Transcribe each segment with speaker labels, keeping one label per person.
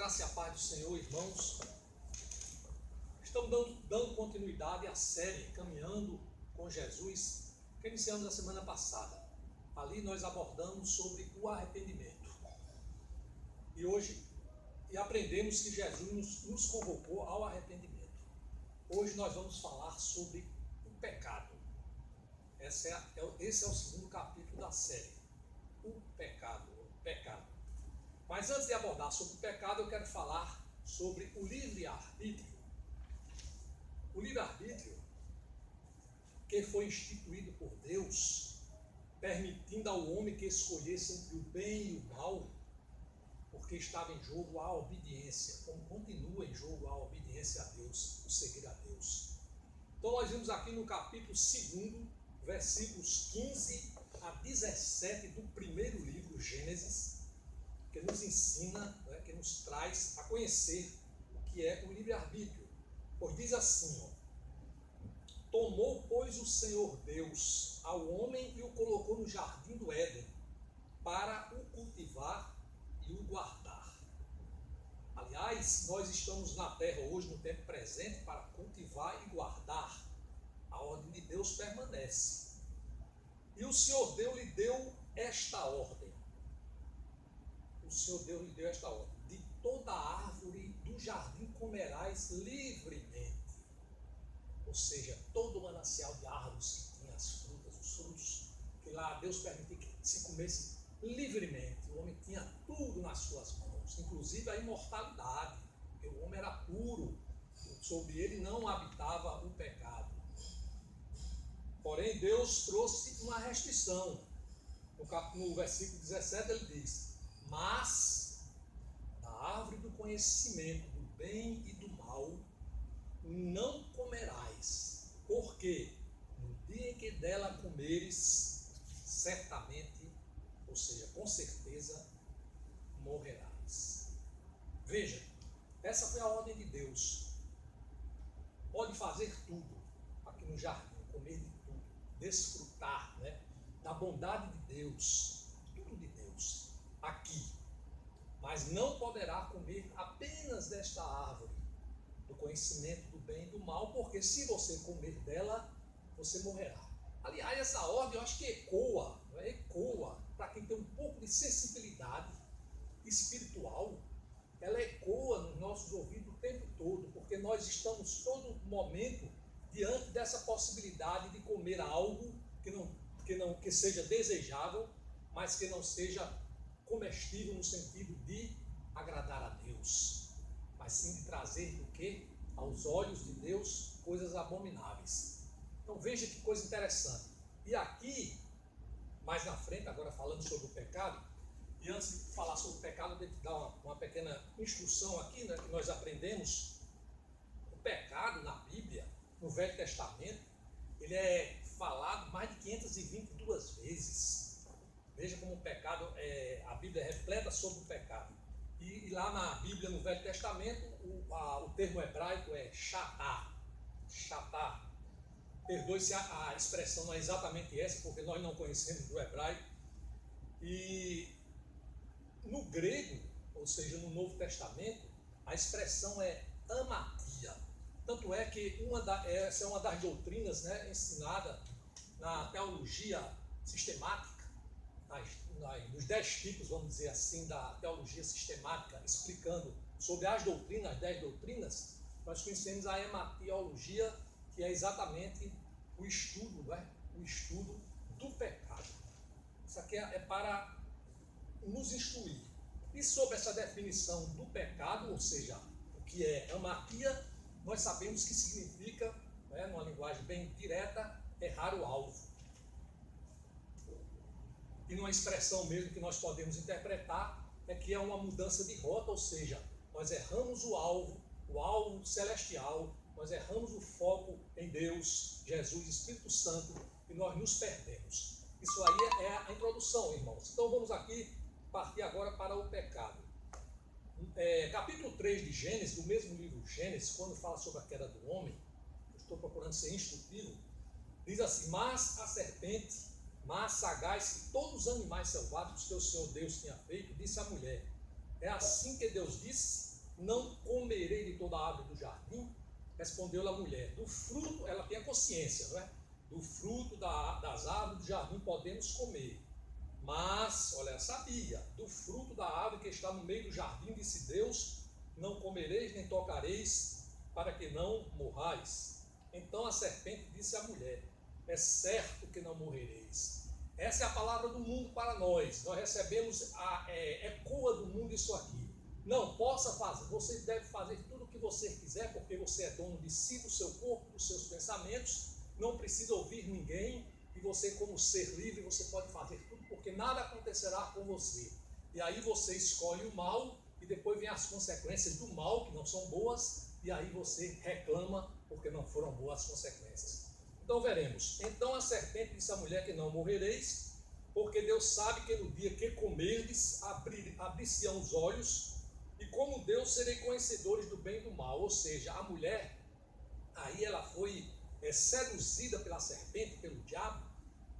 Speaker 1: graça e a paz do Senhor, irmãos. Estamos dando continuidade à série Caminhando com Jesus, que iniciamos na semana passada. Ali nós abordamos sobre o arrependimento. E hoje aprendemos que Jesus nos convocou ao arrependimento. Hoje nós vamos falar sobre o pecado. Esse é o segundo capítulo da série. O pecado. Mas antes de abordar sobre o pecado, eu quero falar sobre o livre-arbítrio. O livre-arbítrio, que foi instituído por Deus, permitindo ao homem que escolhesse entre o bem e o mal, porque estava em jogo a obediência, como continua em jogo a obediência a Deus, o seguir a Deus. Então nós vimos aqui no capítulo 2, versículos 15 a 17 do primeiro livro, Gênesis, que nos ensina, que nos traz a conhecer o que é o livre-arbítrio. Pois diz assim, tomou, pois, o Senhor Deus ao homem e o colocou no jardim do Éden, para o cultivar e o guardar. Aliás, nós estamos na terra hoje, no tempo presente, para cultivar e guardar. A ordem de Deus permanece. E o Senhor Deus lhe deu esta ordem. O Senhor Deus lhe deu esta ordem: de toda árvore do jardim comerás livremente. Ou seja, todo o manancial de árvores que tinha as frutas, os frutos, que lá Deus permitia que se comesse livremente. O homem tinha tudo nas suas mãos, inclusive a imortalidade, porque o homem era puro, sobre ele não habitava o pecado. Porém, Deus trouxe uma restrição. No versículo 17 ele diz: mas da árvore do conhecimento do bem e do mal não comerás, porque no dia em que dela comeres, certamente, ou seja, com certeza, morrerás. Veja, essa foi a ordem de Deus. Pode fazer tudo aqui no jardim, comer de tudo, desfrutar, da bondade de Deus, tudo de Deus, aqui. Mas não poderá comer apenas desta árvore, do conhecimento do bem e do mal, porque se você comer dela, você morrerá. Aliás, essa ordem eu acho que ecoa para quem tem um pouco de sensibilidade espiritual, ela ecoa nos nossos ouvidos o tempo todo, porque nós estamos todo momento diante dessa possibilidade de comer algo que seja desejável, mas que não seja comestível no sentido de agradar a Deus, mas sim de trazer do que? Aos olhos de Deus coisas abomináveis. Então veja que coisa interessante. E aqui, mais na frente, agora falando sobre o pecado, e antes de falar sobre o pecado, eu tenho que dar uma pequena instrução aqui, que nós aprendemos. O pecado na Bíblia, no Velho Testamento, ele é falado mais de 522 vezes. Veja como o pecado, a Bíblia é repleta sobre o pecado. E lá na Bíblia, no Velho Testamento, o termo hebraico é chatá. Perdoe se a expressão não é exatamente essa, porque nós não conhecemos do hebraico. E no grego, ou seja, no Novo Testamento, a expressão é amatia. Tanto é que essa é uma das doutrinas ensinada na teologia sistemática, nos 10 tipos, vamos dizer assim, da teologia sistemática, explicando sobre as doutrinas, as 10 doutrinas. Nós conhecemos a hematiologia, que é exatamente o estudo, o estudo do pecado. Isso aqui é para nos instruir. E sobre essa definição do pecado, ou seja, o que é amatia, nós sabemos que significa, numa linguagem bem direta, errar o alvo. E numa expressão mesmo que nós podemos interpretar, é que é uma mudança de rota, ou seja, nós erramos o alvo celestial, nós erramos o foco em Deus, Jesus, Espírito Santo, e nós nos perdemos. Isso aí é a introdução, irmãos. Então vamos aqui partir agora para o pecado. Capítulo 3 de Gênesis, do mesmo livro Gênesis, quando fala sobre a queda do homem, eu estou procurando ser instrutivo, diz assim: mas a serpente, mais sagaz que todos os animais selváticos que o Senhor Deus tinha feito, disse à mulher: é assim que Deus disse, não comerei de toda a árvore do jardim? Respondeu-lhe a mulher, do fruto, ela tem a consciência, não é? Do fruto das árvores do jardim podemos comer. Mas, olha, ela sabia, do fruto da árvore que está no meio do jardim, disse Deus, não comereis nem tocareis, para que não morrais. Então a serpente disse à mulher, é certo que não morrereis. Essa é a palavra do mundo para nós. Nós recebemos ecoa do mundo isso aqui. Não, possa fazer, você deve fazer tudo o que você quiser, porque você é dono de si, do seu corpo, dos seus pensamentos, não precisa ouvir ninguém, e você, como ser livre, você pode fazer tudo, porque nada acontecerá com você. E aí você escolhe o mal, e depois vem as consequências do mal, que não são boas, e aí você reclama, porque não foram boas as consequências. Então veremos. Então a serpente disse à mulher que não morrereis, porque Deus sabe que no dia que comerdes, abrir-se-ão os olhos, e como Deus serei conhecedores do bem e do mal. Ou seja, a mulher, aí ela foi seduzida pela serpente, pelo diabo,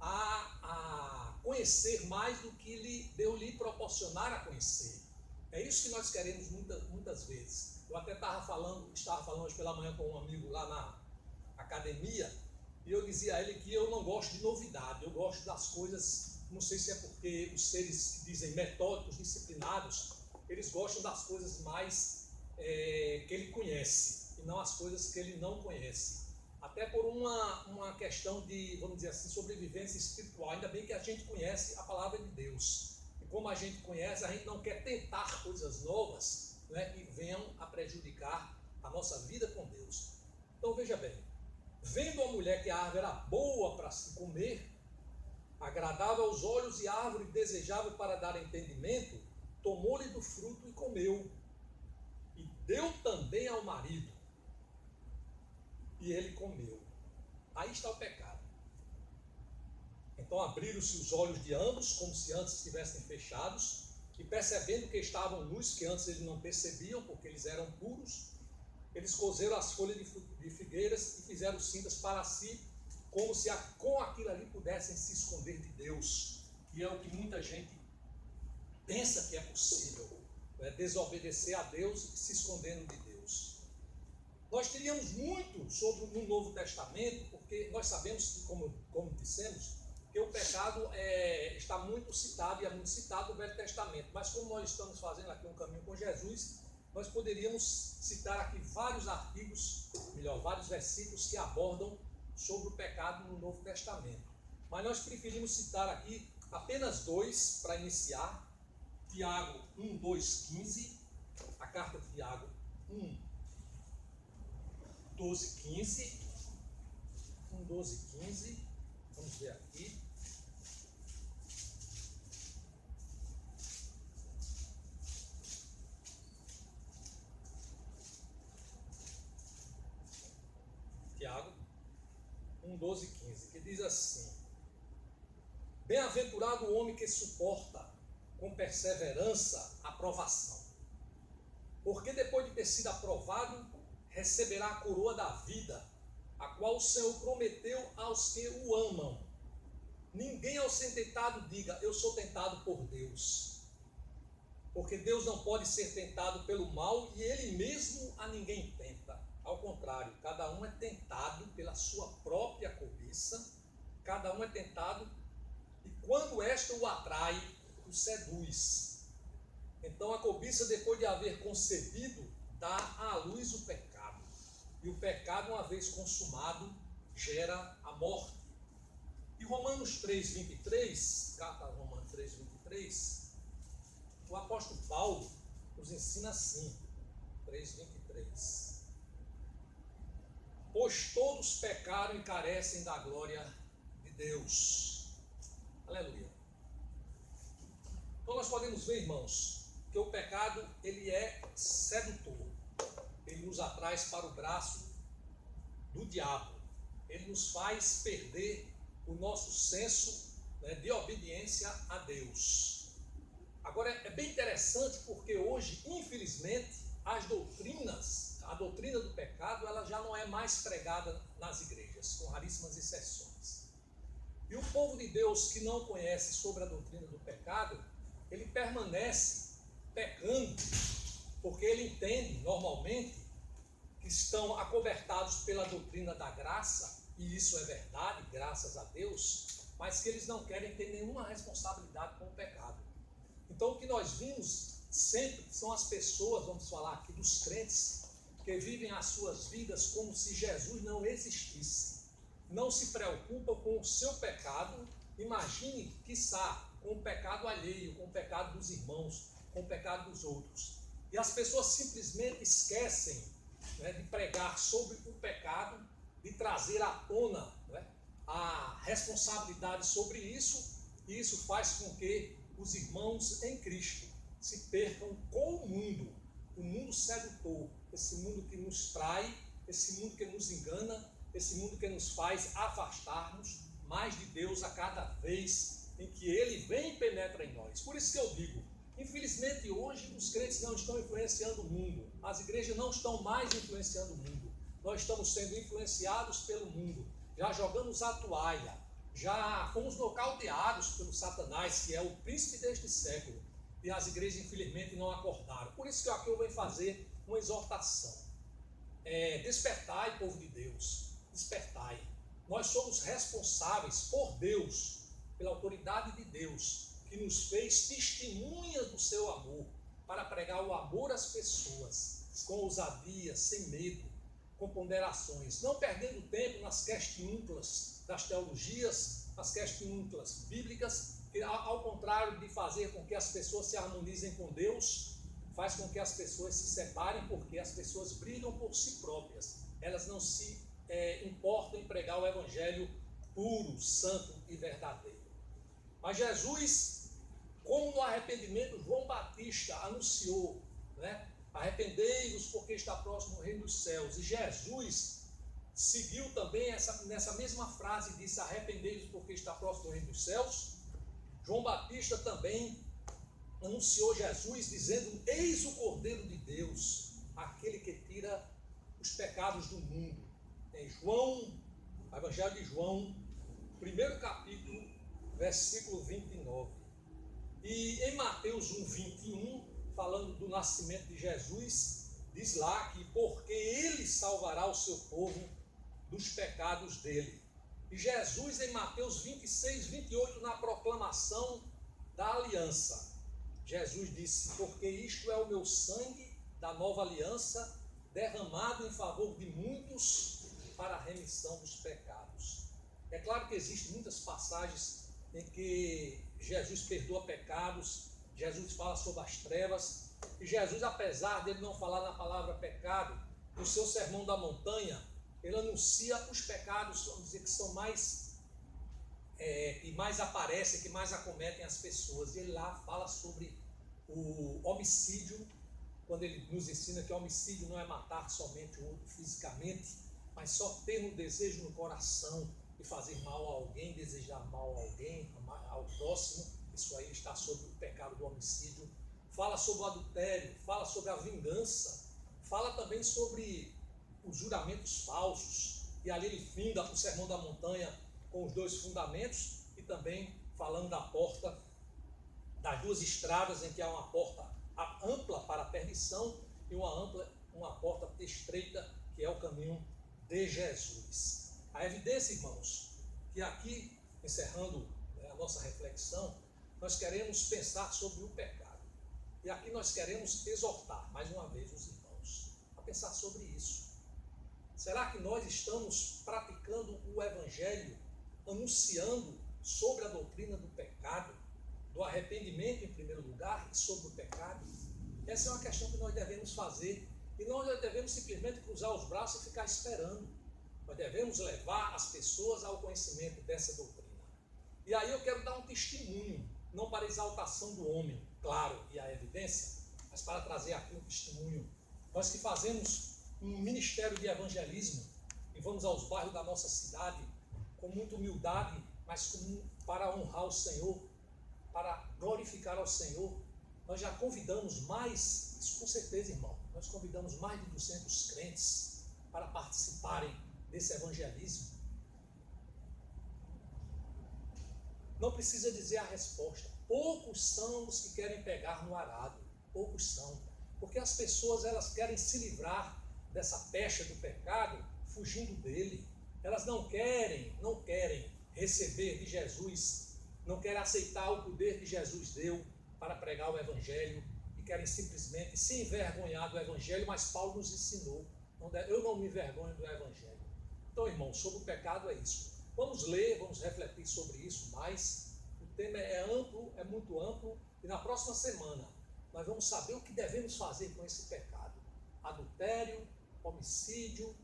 Speaker 1: a conhecer mais do que Deus lhe proporcionar a conhecer. É isso que nós queremos muitas vezes. Eu até estava falando hoje pela manhã com um amigo lá na academia, e eu dizia a ele que eu não gosto de novidade, eu gosto das coisas, não sei se é porque os seres que dizem metódicos, disciplinados, eles gostam das coisas mais que ele conhece, e não as coisas que ele não conhece. Até por uma questão de, vamos dizer assim, sobrevivência espiritual. Ainda bem que a gente conhece a palavra de Deus. E como a gente conhece, a gente não quer tentar coisas novas, né, que venham a prejudicar a nossa vida com Deus. Então veja bem, vendo a mulher que a árvore era boa para se comer, agradável aos olhos e árvore desejável para dar entendimento, tomou-lhe do fruto e comeu, e deu também ao marido, e ele comeu. Aí está o pecado. Então abriram-se os olhos de ambos, como se antes estivessem fechados, e percebendo que estavam nus, que antes eles não percebiam, porque eles eram puros, eles cozeram as folhas de figueiras e fizeram cintas para si, como se com aquilo ali pudessem se esconder de Deus. E é o que muita gente pensa que é possível, né? Desobedecer a Deus e se escondendo de Deus. Nós teríamos muito sobre no Novo Testamento, porque nós sabemos que, como dissemos, que o pecado está muito citado, e é muito citado no Velho Testamento. Mas como nós estamos fazendo aqui um caminho com Jesus, nós poderíamos citar aqui vários artigos, vários versículos que abordam sobre o pecado no Novo Testamento. Mas nós preferimos citar aqui apenas dois para iniciar. Tiago 1, 2, 15, a carta de Tiago 1, 12, 15, 1, 12, 15, vamos ver aqui. Tiago 1, 12, 15, que diz assim: bem-aventurado o homem que suporta com perseverança a provação, porque depois de ter sido aprovado, receberá a coroa da vida, a qual o Senhor prometeu aos que o amam. Ninguém ao ser tentado diga, eu sou tentado por Deus, porque Deus não pode ser tentado pelo mal, e Ele mesmo a ninguém tenta. Ao contrário, cada um é tentado pela sua própria cobiça, cada um é tentado, e quando esta o atrai, o seduz. Então a cobiça, depois de haver concebido, dá à luz o pecado. E o pecado, uma vez consumado, gera a morte. E Romanos 3:23, carta a Romanos 3:23, o apóstolo Paulo nos ensina assim, 3:23. Pois todos pecaram e carecem da glória de Deus. Aleluia. Então nós podemos ver, irmãos, que o pecado, ele é sedutor. Ele nos atrai para o braço do diabo. Ele nos faz perder o nosso senso, né, de obediência a Deus. Agora é bem interessante, porque hoje, infelizmente, a doutrina do pecado, ela já não é mais pregada nas igrejas, com raríssimas exceções. E o povo de Deus que não conhece sobre a doutrina do pecado, ele permanece pecando porque ele entende, normalmente, que estão acobertados pela doutrina da graça, e isso é verdade, graças a Deus, mas que eles não querem ter nenhuma responsabilidade com o pecado. Então, o que nós vimos sempre são as pessoas, vamos falar aqui dos crentes, que vivem as suas vidas como se Jesus não existisse. Não se preocupam com o seu pecado, imagine, quiçá, com o pecado alheio, com o pecado dos irmãos, com o pecado dos outros. E as pessoas simplesmente esquecem, né, de pregar sobre o pecado, de trazer à tona, né, a responsabilidade sobre isso, e isso faz com que os irmãos em Cristo se percam com o mundo sedutor, esse mundo que nos trai, esse mundo que nos engana, esse mundo que nos faz afastarmos mais de Deus a cada vez em que Ele vem e penetra em nós. Por isso que eu digo, infelizmente hoje os crentes não estão influenciando o mundo, as igrejas não estão mais influenciando o mundo, nós estamos sendo influenciados pelo mundo, já jogamos a toalha, já fomos nocauteados pelo Satanás, que é o príncipe deste século, e as igrejas infelizmente não acordaram. Por isso que aqui eu venho fazer uma exortação. Despertai, povo de Deus, despertai. Nós somos responsáveis por Deus, pela autoridade de Deus, que nos fez testemunhas do seu amor, para pregar o amor às pessoas, com ousadia, sem medo, com ponderações, não perdendo tempo nas questiúnculas das teologias, nas questiúnculas bíblicas, que ao contrário de fazer com que as pessoas se harmonizem com Deus, faz com que as pessoas se separem, porque as pessoas brigam por si próprias, elas não se importam em pregar o evangelho puro, santo e verdadeiro. Mas Jesus, como no arrependimento João Batista anunciou, né? Arrependei-vos porque está próximo o reino dos céus. E Jesus seguiu também nessa mesma frase, disse: arrependei-vos porque está próximo o reino dos céus. João Batista também anunciou Jesus dizendo: eis o Cordeiro de Deus, aquele que tira os pecados do mundo. Em João, Evangelho de João, primeiro capítulo, versículo 29. E em Mateus 1:21, falando do nascimento de Jesus, diz lá que porque ele salvará o seu povo dos pecados dele. E Jesus em Mateus 26:28, na proclamação da aliança, Jesus disse: porque isto é o meu sangue da nova aliança, derramado em favor de muitos para a remissão dos pecados. É claro que existem muitas passagens em que Jesus perdoa pecados, Jesus fala sobre as trevas, e Jesus, apesar de ele não falar na palavra pecado, no seu sermão da montanha, ele anuncia os pecados, vamos dizer, que são mais, que mais aparecem, que mais acometem as pessoas. E ele lá fala sobre o homicídio, quando ele nos ensina que homicídio não é matar somente o outro fisicamente, mas só ter no desejo no coração de fazer mal a alguém, desejar mal a alguém, ao próximo. Isso aí está sobre o pecado do homicídio. Fala sobre o adultério, fala sobre a vingança, fala também sobre os juramentos falsos, e ali ele finda o sermão da montanha com os dois fundamentos, e também falando da porta, das duas estradas, em que há uma porta ampla para a perdição e uma porta estreita, que é o caminho de Jesus. A evidência, irmãos, que aqui, encerrando a nossa reflexão, nós queremos pensar sobre o pecado. E aqui nós queremos exortar, mais uma vez, os irmãos a pensar sobre isso. Será que nós estamos praticando o evangelho, anunciando sobre a doutrina do pecado, do arrependimento em primeiro lugar, e sobre o pecado? Essa é uma questão que nós devemos fazer, e nós não devemos simplesmente cruzar os braços e ficar esperando. Nós devemos levar as pessoas ao conhecimento dessa doutrina. E aí eu quero dar um testemunho, não para exaltação do homem, claro, e a evidência, mas para trazer aqui um testemunho. Nós que fazemos um ministério de evangelismo e vamos aos bairros da nossa cidade com muita humildade, mas para honrar o Senhor, para glorificar ao Senhor. Nós já convidamos mais, isso com certeza, irmão, nós convidamos mais de 200 crentes para participarem desse evangelismo. Não precisa dizer a resposta. Poucos são os que querem pegar no arado. Poucos são. Porque as pessoas, elas querem se livrar dessa pecha do pecado fugindo dele. Elas não querem receber de Jesus, não querem aceitar o poder que Jesus deu para pregar o Evangelho e querem simplesmente se envergonhar do Evangelho, mas Paulo nos ensinou, eu não me envergonho do Evangelho. Então, irmãos, sobre o pecado é isso. Vamos ler, vamos refletir sobre isso mais. O tema é amplo, é muito amplo, e na próxima semana nós vamos saber o que devemos fazer com esse pecado. Adultério, homicídio,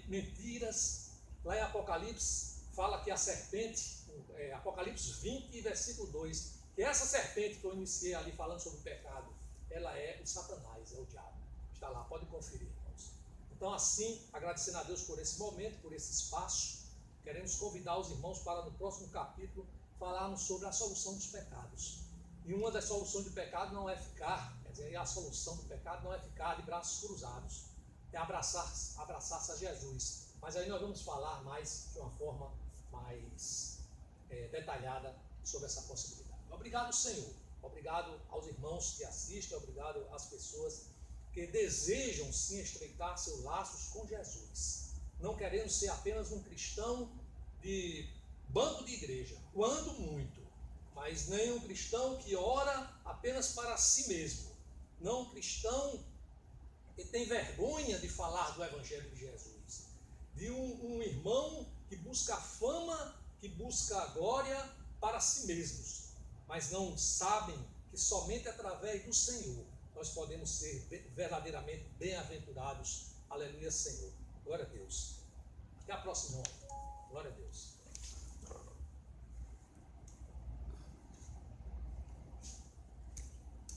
Speaker 1: mentiras. Lá em Apocalipse fala que a serpente, Apocalipse 20, versículo 2, que essa serpente que eu iniciei ali falando sobre o pecado, ela é o Satanás, é o diabo. Está lá, pode conferir, irmãos. Então, assim, agradecendo a Deus por esse momento, por esse espaço, queremos convidar os irmãos para no próximo capítulo falarmos sobre a solução dos pecados. E uma das soluções do pecado não é ficar, quer dizer, a solução do pecado não é ficar de braços cruzados, é abraçar-se a Jesus. Mas aí nós vamos falar mais, de uma forma mais detalhada sobre essa possibilidade. Obrigado, Senhor. Obrigado aos irmãos que assistem, obrigado às pessoas que desejam sim estreitar seus laços com Jesus. Não querendo ser apenas um cristão de banco de igreja, quando muito, mas nem um cristão que ora apenas para si mesmo, não um cristão que tem vergonha de falar do Evangelho de Jesus, de um irmão que busca a fama, que busca a glória para si mesmos, mas não sabem que somente através do Senhor nós podemos ser verdadeiramente bem-aventurados. Aleluia, Senhor. Glória a Deus. Até a próxima. Glória a Deus.